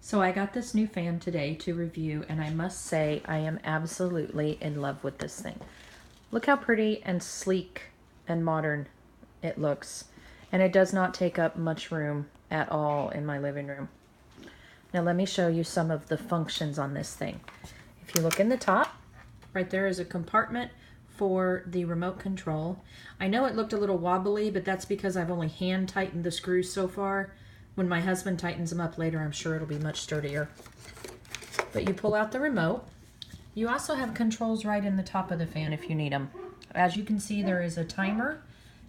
So I got this new fan today to review, and I must say I am absolutely in love with this thing. Look how pretty and sleek and modern it looks. And it does not take up much room at all in my living room. Now let me show you some of the functions on this thing. If you look in the top, right there is a compartment for the remote control. I know it looked a little wobbly, but that's because I've only hand tightened the screws so far. When my husband tightens them up later, I'm sure it'll be much sturdier. But you pull out the remote. You also have controls right in the top of the fan if you need them. As you can see, there is a timer.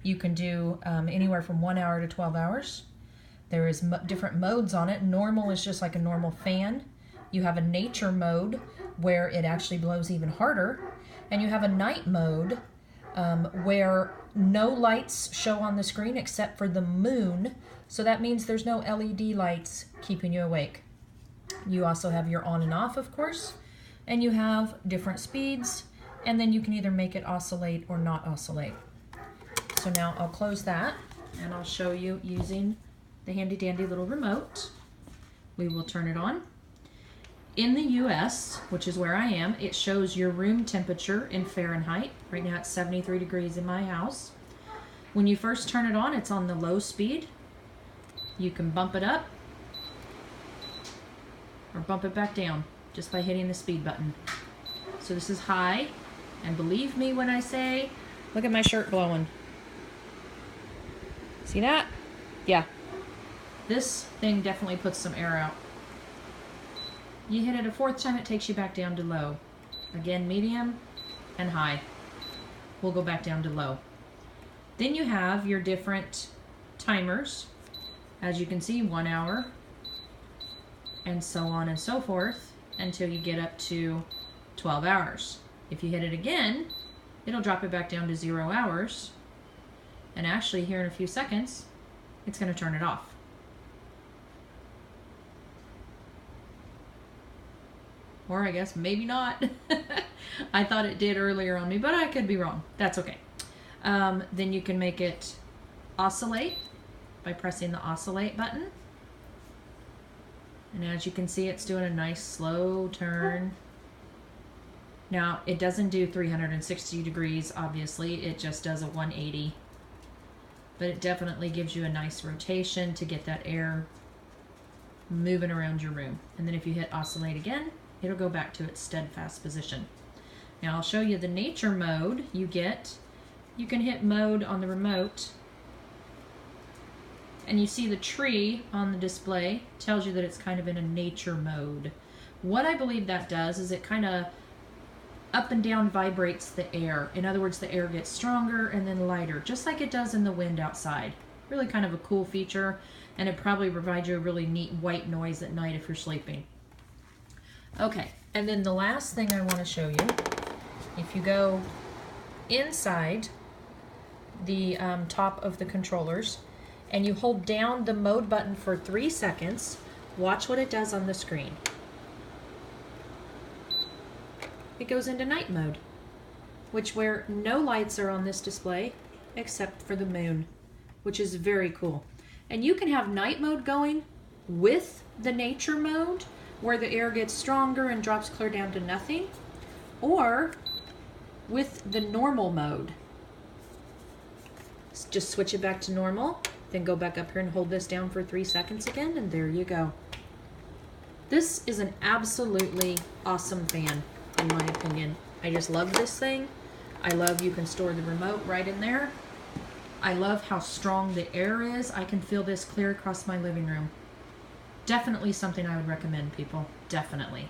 You can do anywhere from 1 hour to 12 hours. There is different modes on it. Normal is just like a normal fan. You have a nature mode where it actually blows even harder. And you have a night mode where no lights show on the screen except for the moon. So that means there's no LED lights keeping you awake. You also have your on and off, of course, and you have different speeds, and then you can either make it oscillate or not oscillate. So now I'll close that, and I'll show you using the handy dandy little remote. We will turn it on. In the US, which is where I am, it shows your room temperature in Fahrenheit. Right now it's 73 degrees in my house. When you first turn it on, it's on the low speed. You can bump it up or bump it back down just by hitting the speed button. So this is high, and believe me when I say, look at my shirt blowing. See that? Yeah. This thing definitely puts some air out. You hit it a fourth time, it takes you back down to low. Again, medium and high. We'll go back down to low. Then you have your different timers. As you can see, 1 hour, and so on and so forth until you get up to 12 hours. If you hit it again, it'll drop it back down to 0 hours. And actually, here in a few seconds, it's going to turn it off. Or I guess maybe not. I thought it did earlier on me, but I could be wrong. That's okay. Then you can make it oscillate by pressing the oscillate button. And as you can see, it's doing a nice slow turn. Now, it doesn't do 360 degrees, obviously. It just does a 180. But it definitely gives you a nice rotation to get that air moving around your room. And then if you hit oscillate again, it'll go back to its steadfast position. Now I'll show you the nature mode you get. You can hit mode on the remote, and you see the tree on the display tells you that it's kind of in a nature mode. What I believe that does is it kind of up and down vibrates the air. In other words, the air gets stronger and then lighter, just like it does in the wind outside. Really kind of a cool feature, and it probably provides you a really neat white noise at night if you're sleeping. Okay, and then the last thing I want to show you, if you go inside the top of the controllers and you hold down the mode button for 3 seconds, watch what it does on the screen. It goes into night mode, where no lights are on this display except for the moon, which is very cool. And you can have night mode going with the nature mode, where the air gets stronger and drops clear down to nothing, or with the normal mode. Just switch it back to normal, then go back up here and hold this down for 3 seconds again, and there you go. This is an absolutely awesome fan, in my opinion. I just love this thing. I love you can store the remote right in there. I love how strong the air is. I can feel this clear across my living room. Definitely something I would recommend, people. Definitely.